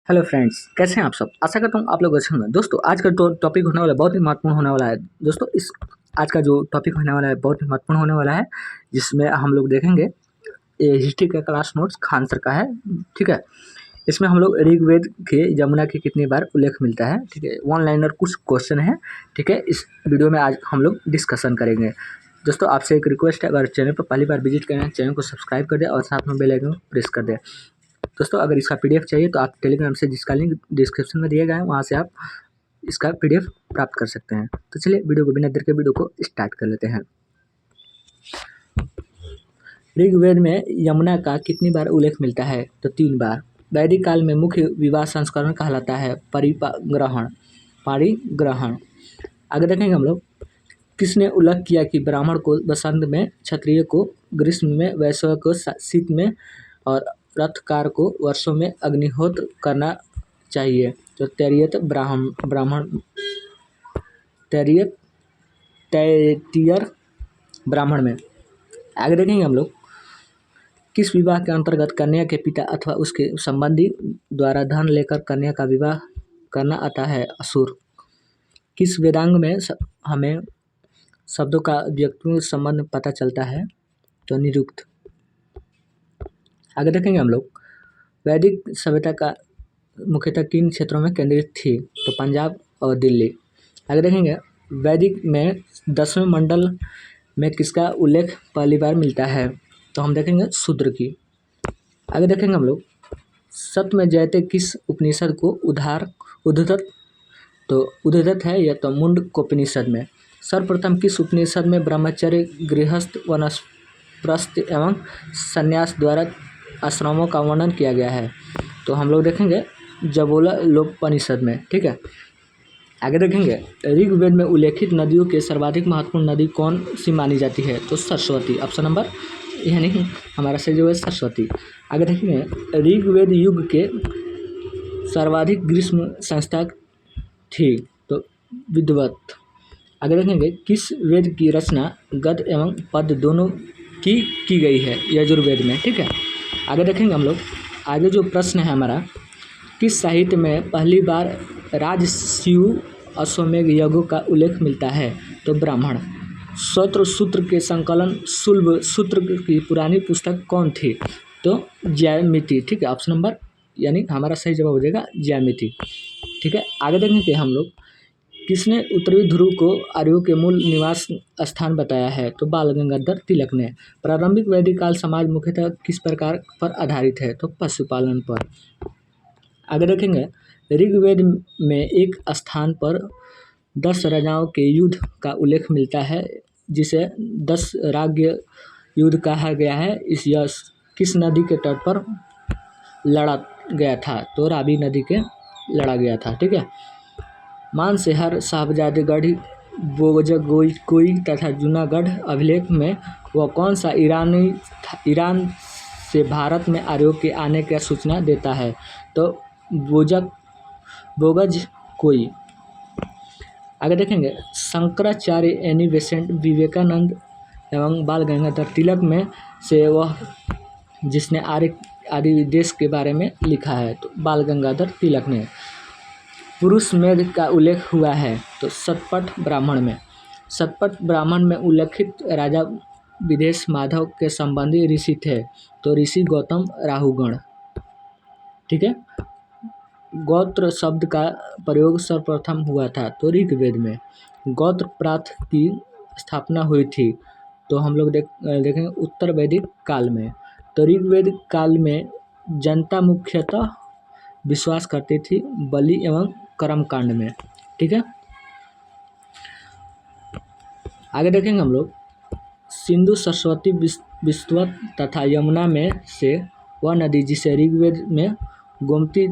Hello friends, कैसे हैं आप सब। आशा करता हूँ आप लोग अच्छे होंगे। दोस्तों आज का टॉपिक होने वाला है बहुत ही महत्वपूर्ण होने वाला है। दोस्तों इस आज का जो टॉपिक होने वाला है बहुत ही महत्वपूर्ण होने वाला है, जिसमें हम लोग देखेंगे ये हिस्ट्री का क्लास नोट्स खान सर का है। ठीक है, इसमें हम लोग ऋग्वेद के यमुना की कितनी बार उल्लेख मिलता है। ठीक है, वन लाइनर कुछ क्वेश्चन है। ठीक है, इस वीडियो में आज हम लोग डिस्कशन करेंगे। दोस्तों आपसे एक रिक्वेस्ट है, अगर चैनल पर पहली बार विजिट करें चैनल को सब्सक्राइब कर दें और साथ में बेल आइकन प्रेस कर दें। दोस्तों अगर इसका पीडीएफ चाहिए तो आप टेलीग्राम से, जिसका लिंक डिस्क्रिप्शन में दिया गया है, वहाँ से आप इसका पीडीएफ प्राप्त कर सकते हैं। तो चलिए वीडियो को बिना देर के वीडियो को स्टार्ट कर लेते हैं। ऋग्वेद में यमुना का कितनी बार उल्लेख मिलता है? तो 3 बार। वैदिक काल में मुख्य विवाह संस्करण कहलाता है पाणिग्रहण। आगे देखेंगे हम लोग, किसने उल्लेख किया कि ब्राह्मण को वसंत में, क्षत्रिय को ग्रीष्म में, वैश्य को शीत में और रथकार को वर्षों में अग्निहोत्र करना चाहिए? तो तैत्तियर ब्राह्मण में। आगे देखेंगे हम लोग, किस विवाह के अंतर्गत कन्या के पिता अथवा उसके संबंधी द्वारा धन लेकर कन्या का विवाह करना आता है? असुर। किस वेदांग में हमें शब्दों का व्यक्तिगत संबंध पता चलता है? तो निरुक्त। आगे देखेंगे हम लोग, वैदिक सभ्यता का मुख्यतः किन क्षेत्रों में केंद्रित थी? तो पंजाब और दिल्ली। आगे देखेंगे, वैदिक में 10वें मंडल में किसका उल्लेख पहली बार मिलता है? तो हम देखेंगे शूद्र की। आगे देखेंगे हम लोग, सत में जयते किस उपनिषद को उद्धत तो उद्धत है या तो मुंडकोपनिषद में। सर्वप्रथम किस उपनिषद में ब्रह्मचर्य, गृहस्थ, वानप्रस्थ एवं संन्यास द्वारा आश्रमों का वर्णन किया गया है? तो हम लोग देखेंगे जबोलोपनिषद में। ठीक है, आगे देखेंगे, ऋग्वेद में उल्लेखित नदियों के सर्वाधिक महत्वपूर्ण नदी कौन सी मानी जाती है? तो सरस्वती। ऑप्शन नंबर यानी हमारा सही जो है सरस्वती। आगे देखेंगे, ऋग्वेद युग के सर्वाधिक ग्रीष्म संस्था थी? तो विद्वत। आगे देखेंगे, किस वेद की रचना गद्य एवं पद्य दोनों की गई है? यजुर्वेद में। ठीक है, आगे देखेंगे हम लोग, आगे जो प्रश्न है हमारा, किस साहित्य में पहली बार राजस्यु अश्वमेघ यज्ञ का उल्लेख मिलता है? तो ब्राह्मण। सूत्र सूत्र के संकलन शुल्ब सूत्र की पुरानी पुस्तक कौन थी? तो ज्यामिति। ठीक है, ऑप्शन नंबर यानी हमारा सही जवाब हो जाएगा ज्यामिति। ठीक है, आगे देखेंगे हम लोग, किसने उत्तरी ध्रुव को आर्यों के मूल निवास स्थान बताया है? तो बाल गंगाधर तिलक ने। प्रारंभिक वैदिक काल समाज मुख्यतः किस प्रकार पर आधारित है? तो पशुपालन पर। आगे देखेंगे, ऋग्वेद में एक स्थान पर 10 राजाओं के युद्ध का उल्लेख मिलता है, जिसे 10 राज्य युद्ध कहा गया है। इस यश किस नदी के तट पर लड़ा गया था? तो रावी नदी के लड़ा गया था। ठीक है, मानसेहर, साहबजादेगढ़, बोगजकोई तथा जूनागढ़ अभिलेख में वह कौन सा ईरान से भारत में आर्यों के आने की सूचना देता है? तो बोगजकोई। आगे देखेंगे, शंकराचार्य, एनी बेसेंट, विवेकानंद एवं बाल गंगाधर तिलक में से वह जिसने आर्य देश के बारे में लिखा है? तो बाल गंगाधर तिलक ने। पुरुष मेध का उल्लेख हुआ है? तो सतपथ ब्राह्मण में। सतपथ ब्राह्मण में उल्लेखित राजा विदेश माधव के संबंधी ऋषि थे? तो ऋषि गौतम राहुगण। ठीक है, गोत्र शब्द का प्रयोग सर्वप्रथम हुआ था? तो ऋग्वेद में। गोत्र प्रांत की स्थापना हुई थी? तो हम लोग देखेंगे उत्तर वैदिक काल में। तो ऋग्वेद काल में जनता मुख्यतः विश्वास करती थी बलि एवं कर्मकांड में। ठीक है, आगे देखेंगे हम लोग, सिंधु, सरस्वती, विस्तवत तथा यमुना में से वह नदी जिसे ऋग्वेद में गोमती,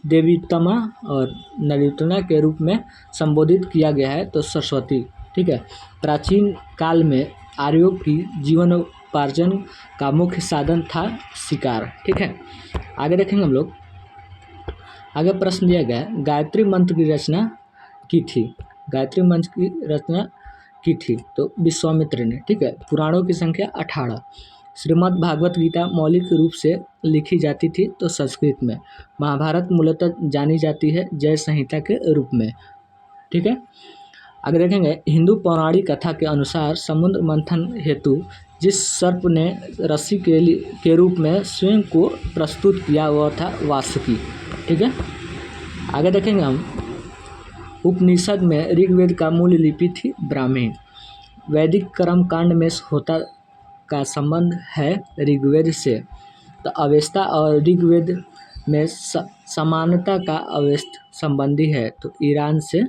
देवीतमा और नलितुना के रूप में संबोधित किया गया है? तो सरस्वती। ठीक है, प्राचीन काल में आर्यों की जीवनोपार्जन का मुख्य साधन था शिकार। ठीक है, आगे देखेंगे हम लोग, आगे प्रश्न दिया गया है, गायत्री मंत्र की रचना की थी? गायत्री मंत्र की रचना की थी? तो विश्वामित्र ने। ठीक है, पुराणों की संख्या 18। श्रीमद् भागवत गीता मौलिक रूप से लिखी जाती थी तो संस्कृत में। महाभारत मूलतः जानी जाती है जय संहिता के रूप में। ठीक है, आगे देखेंगे हिंदू पौराणिक कथा के अनुसार समुद्र मंथन हेतु जिस सर्प ने रस्सी के रूप में स्वयं को प्रस्तुत किया वह था वासुकी। ठीक है, आगे देखेंगे हम उपनिषद में ऋग्वेद का मूल लिपि थी ब्राह्मी। वैदिक कर्म कांड में होता का संबंध है ऋग्वेद से, तो अवेस्ता और ऋग्वेद में समानता का अवेस्त संबंधी है, तो ईरान से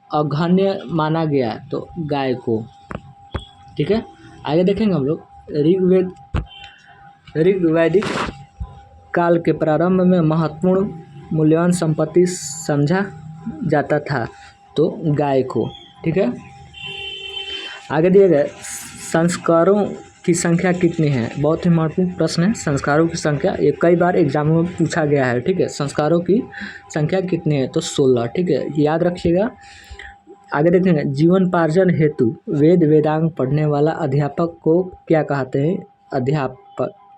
अघन्य माना गया तो गाय को। ठीक है, आगे देखेंगे हम लोग ऋग्वैदिक काल के प्रारंभ में महत्वपूर्ण मूल्यवान संपत्ति समझा जाता था तो गाय को। ठीक है, आगे दिए गए संस्कारों की संख्या कितनी है, बहुत ही महत्वपूर्ण प्रश्न है। संस्कारों की संख्या ये कई बार एग्जामों में पूछा गया है। ठीक है, संस्कारों की संख्या कितनी है, तो 16। ठीक है, याद रखिएगा। आगे देखेंगे जीवनपार्जन हेतु वेद वेदांग पढ़ने वाला अध्यापक को क्या कहते हैं, अध्यापक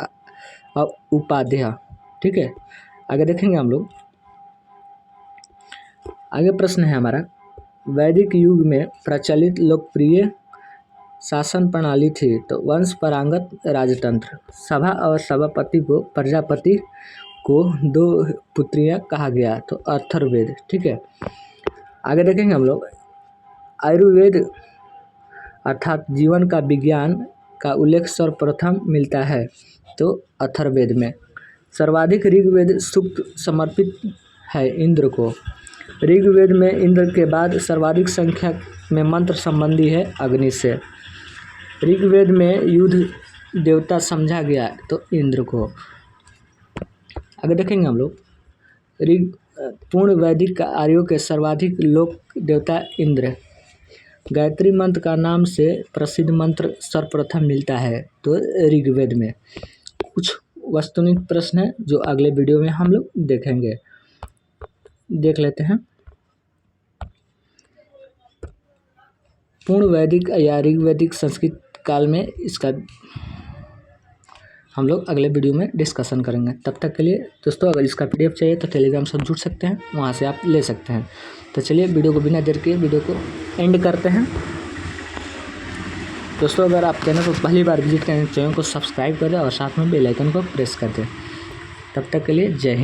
उपाध्याय। ठीक है, आगे देखेंगे हम लोग। आगे प्रश्न है हमारा, वैदिक युग में प्रचलित लोकप्रिय शासन प्रणाली थी तो वंश परांगत राजतंत्र। सभा और सभापति को प्रजापति को 2 पुत्रियां कहा गया तो अथर्ववेद। ठीक है, आगे देखेंगे हम लोग आयुर्वेद अर्थात जीवन का विज्ञान का उल्लेख सर्वप्रथम मिलता है तो अथर्ववेद में। सर्वाधिक ऋग्वेद सूक्त समर्पित है इंद्र को। ऋग्वेद में इंद्र के बाद सर्वाधिक संख्या में मंत्र संबंधी है अग्नि से। ऋग्वेद में युद्ध देवता समझा गया तो इंद्र को। आगे देखेंगे हम लोग पूर्ण वैदिक आर्यों के सर्वाधिक लोक देवता इंद्र। गायत्री मंत्र का नाम से प्रसिद्ध मंत्र सर्वप्रथम मिलता है तो ऋग्वेद में। कुछ वस्तुनिष्ठ प्रश्न है जो अगले वीडियो में हम लोग देखेंगे, देख लेते हैं। पूर्ण वैदिक या ऋग्वैदिक संस्कृत काल में इसका हम लोग अगले वीडियो में डिस्कशन करेंगे। तब तक के लिए दोस्तों अगर इसका PDF चाहिए तो टेलीग्राम से जुड़ सकते हैं, वहाँ से आप ले सकते हैं। तो चलिए वीडियो को बिना देर के वीडियो को एंड करते हैं। दोस्तों अगर आप चैनल को पहली बार विजिट करें चैनल को सब्सक्राइब कर दें और साथ में बेल आइकन को प्रेस कर दें। तब तक के लिए जय हिंद।